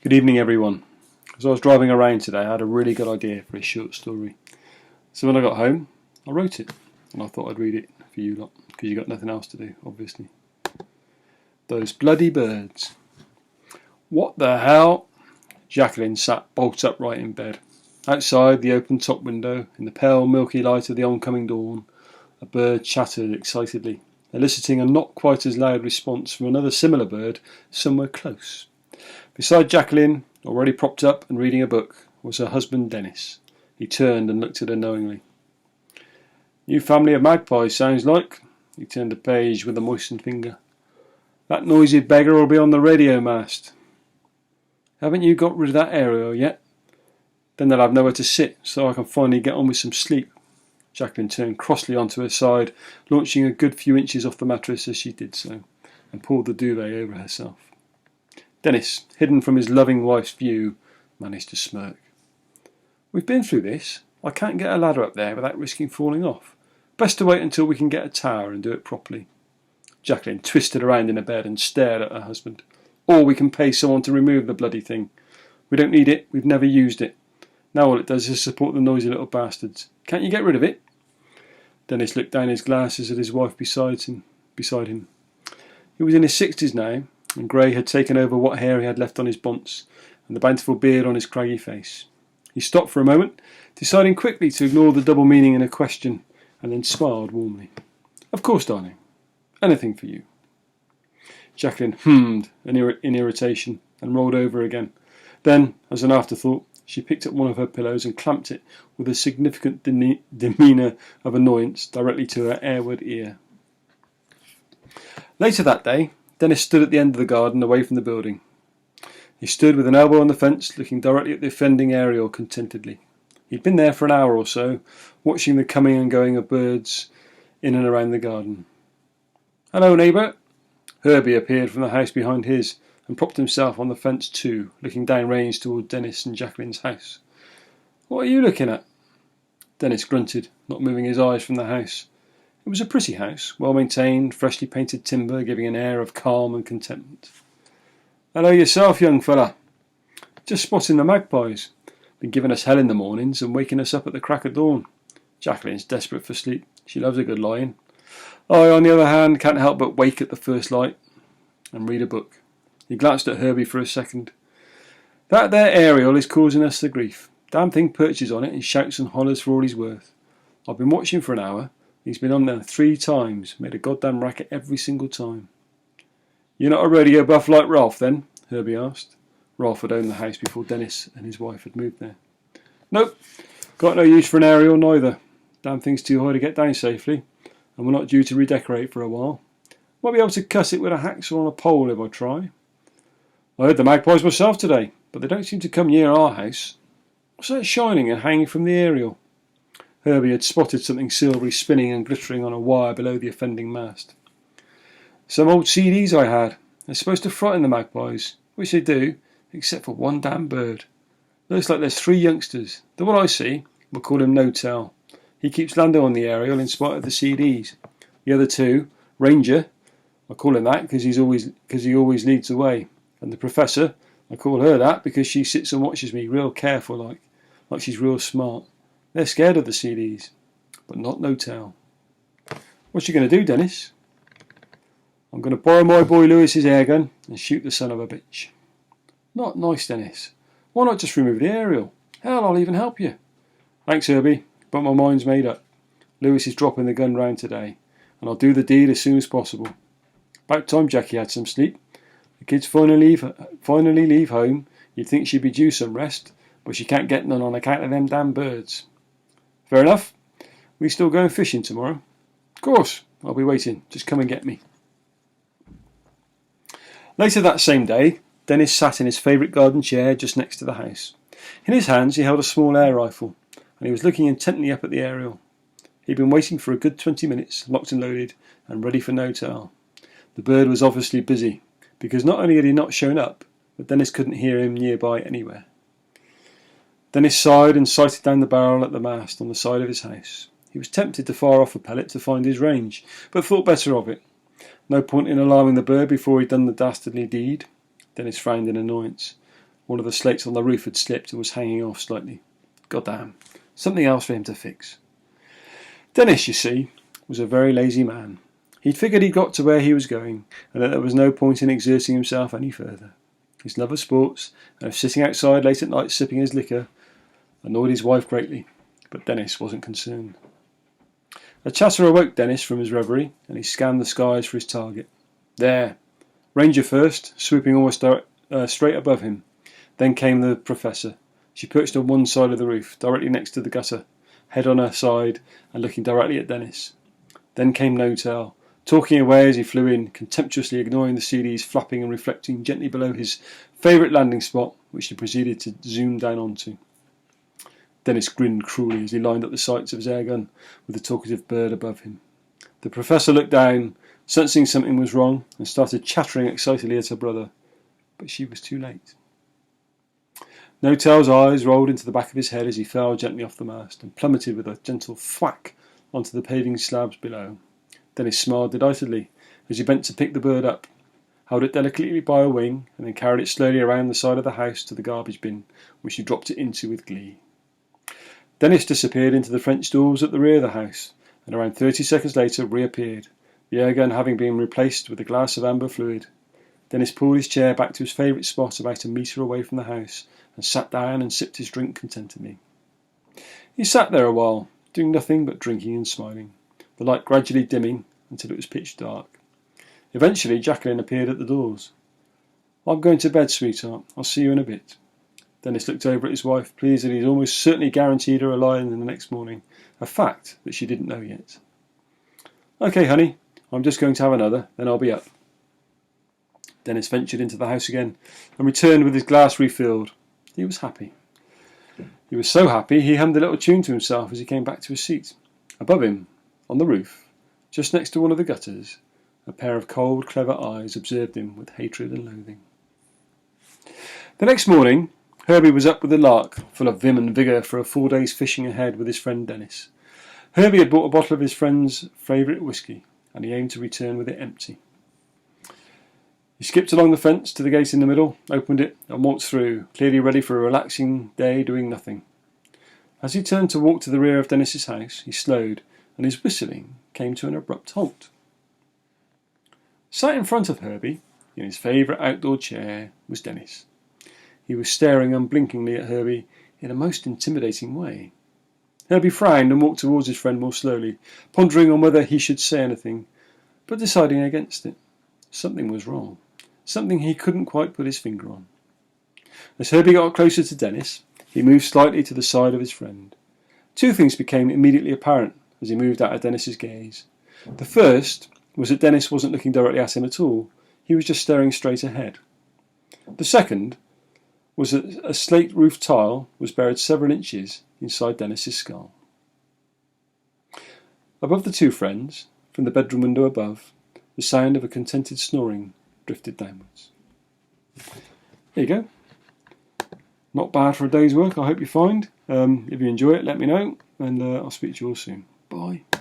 Good evening, everyone. As I was driving around today, I had a really good idea for a short story. So when I got home, I wrote it, and I thought I'd read it for you lot, because you got nothing else to do, obviously. Those bloody birds. What the hell? Jacqueline sat bolt upright in bed. Outside the open top window, in the pale milky light of the oncoming dawn, a bird chattered excitedly, eliciting a not quite as loud response from another similar bird somewhere close. Beside Jacqueline, already propped up and reading a book, was her husband Dennis. He turned and looked at her knowingly. New family of magpies, sounds like. He turned the page with a moistened finger. That noisy beggar will be on the radio mast. Haven't you got rid of that aerial yet? Then they'll have nowhere to sit, so I can finally get on with some sleep. Jacqueline turned crossly onto her side, launching a good few inches off the mattress as she did so, and pulled the duvet over herself. Dennis, hidden from his loving wife's view, managed to smirk. We've been through this. I can't get a ladder up there without risking falling off. Best to wait until we can get a tower and do it properly. Jacqueline twisted around in her bed and stared at her husband. Or we can pay someone to remove the bloody thing. We don't need it. We've never used it. Now all it does is support the noisy little bastards. Can't you get rid of it? Dennis looked down his glasses at his wife beside him. He was in his 60s now, and grey had taken over what hair he had left on his bonce, and the bountiful beard on his craggy face. He stopped for a moment, deciding quickly to ignore the double meaning in her question, and then smiled warmly. Of course, darling. Anything for you. Jacqueline hummed in irritation and rolled over again. Then, as an afterthought, she picked up one of her pillows and clamped it with a significant demeanour of annoyance directly to her airward ear. Later that day, Dennis stood at the end of the garden away from the building. He stood with an elbow on the fence, looking directly at the offending aerial contentedly. He'd been there for an hour or so, watching the coming and going of birds in and around the garden. Hello, neighbour. Herbie appeared from the house behind his and propped himself on the fence too, looking downrange toward Dennis and Jacqueline's house. What are you looking at? Dennis grunted, not moving his eyes from the house. It was a pretty house, well maintained, freshly painted timber, giving an air of calm and contentment. Hello yourself, young fella. Just spotting the magpies. Been giving us hell in the mornings and waking us up at the crack of dawn. Jacqueline's desperate for sleep. She loves a good lying. I, on the other hand, can't help but wake at the first light and read a book. He glanced at Herbie for a second. That there aerial is causing us the grief. Damn thing perches on it and shouts and hollers for all he's worth. I've been watching for an hour. He's been on there 3 times, made a goddamn racket every single time. You're not a radio buff like Rolf, then? Herbie asked. Rolf had owned the house before Dennis and his wife had moved there. Nope, got no use for an aerial neither. Damn thing's too high to get down safely, and we're not due to redecorate for a while. Might be able to cut it with a hacksaw on a pole if I try. I heard the magpies myself today, but they don't seem to come near our house. What's that shining and hanging from the aerial? Herbie had spotted something silvery spinning and glittering on a wire below the offending mast. Some old CDs I had. They're supposed to frighten the magpies, which they do, except for one damn bird. Looks like there's 3 youngsters. The one I see, we'll call him No-Tell. He keeps Lando on the aerial in spite of the CDs. The other 2, Ranger, I call him that because he always leads the way. And the Professor, I call her that because she sits and watches me real careful like she's real smart. They're scared of the CDs, but not No-Tell. What you going to do, Dennis? I'm going to borrow my boy Lewis's airgun and shoot the son of a bitch. Not nice, Dennis. Why not just remove the aerial? Hell, I'll even help you. Thanks, Herbie, but my mind's made up. Lewis is dropping the gun round today, and I'll do the deed as soon as possible. About time Jackie had some sleep. The kids finally leave home. You'd think she'd be due some rest, but she can't get none on account of them damn birds. Fair enough. We still going fishing tomorrow? Of course. I'll be waiting. Just come and get me. Later that same day, Dennis sat in his favourite garden chair just next to the house. In his hands he held a small air rifle, and he was looking intently up at the aerial. He'd been waiting for a good 20 minutes, locked and loaded, and ready for No-Tell. The bird was obviously busy, because not only had he not shown up, but Dennis couldn't hear him nearby anywhere. Dennis sighed and sighted down the barrel at the mast on the side of his house. He was tempted to fire off a pellet to find his range, but thought better of it. No point in alarming the bird before he'd done the dastardly deed. Dennis frowned in annoyance. One of the slates on the roof had slipped and was hanging off slightly. Goddamn. Something else for him to fix. Dennis, you see, was a very lazy man. He'd figured he'd got to where he was going, and that there was no point in exerting himself any further. His love of sports, and of sitting outside late at night sipping his liquor, annoyed his wife greatly, but Dennis wasn't concerned. A chatter awoke Dennis from his reverie, and he scanned the skies for his target. There, Ranger first, swooping almost straight above him. Then came the Professor. She perched on one side of the roof, directly next to the gutter, head on her side, and looking directly at Dennis. Then came No-Tail, talking away as he flew in, contemptuously ignoring the CDs flapping and reflecting gently below his favourite landing spot, which he proceeded to zoom down onto. Dennis grinned cruelly as he lined up the sights of his airgun with the talkative bird above him. The Professor looked down, sensing something was wrong, and started chattering excitedly at her brother, but she was too late. No-Tail's eyes rolled into the back of his head as he fell gently off the mast and plummeted with a gentle thwack onto the paving slabs below. Dennis smiled delightedly as he bent to pick the bird up, held it delicately by a wing, and then carried it slowly around the side of the house to the garbage bin, which he dropped it into with glee. Dennis disappeared into the French doors at the rear of the house, and around 30 seconds later reappeared, the airgun having been replaced with a glass of amber fluid. Dennis pulled his chair back to his favourite spot about a metre away from the house, and sat down and sipped his drink contentedly. He sat there a while, doing nothing but drinking and smiling, the light gradually dimming until it was pitch dark. Eventually Jacqueline appeared at the doors. "I'm going to bed, sweetheart. I'll see you in a bit." Dennis looked over at his wife, pleased that he'd almost certainly guaranteed her a lie in the next morning, a fact that she didn't know yet. "Okay, honey, I'm just going to have another, then I'll be up." Dennis ventured into the house again and returned with his glass refilled. He was happy. He was so happy he hummed a little tune to himself as he came back to his seat. Above him, on the roof, just next to one of the gutters, a pair of cold, clever eyes observed him with hatred and loathing. The next morning, Herbie was up with the lark, full of vim and vigour for a 4 days' fishing ahead with his friend Dennis. Herbie had bought a bottle of his friend's favourite whisky, and he aimed to return with it empty. He skipped along the fence to the gate in the middle, opened it, and walked through, clearly ready for a relaxing day doing nothing. As he turned to walk to the rear of Dennis's house, he slowed, and his whistling came to an abrupt halt. Sat in front of Herbie, in his favourite outdoor chair, was Dennis. He was staring unblinkingly at Herbie in a most intimidating way. Herbie frowned and walked towards his friend more slowly, pondering on whether he should say anything, but deciding against it. Something was wrong. Something he couldn't quite put his finger on. As Herbie got closer to Dennis, he moved slightly to the side of his friend. Two things became immediately apparent as he moved out of Dennis's gaze. The first was that Dennis wasn't looking directly at him at all. He was just staring straight ahead. The second was that a slate roof tile was buried several inches inside Dennis's skull. Above the two friends, from the bedroom window above, the sound of a contented snoring drifted downwards. There you go. Not bad for a day's work, I hope you find. If you enjoy it, let me know, and I'll speak to you all soon. Bye.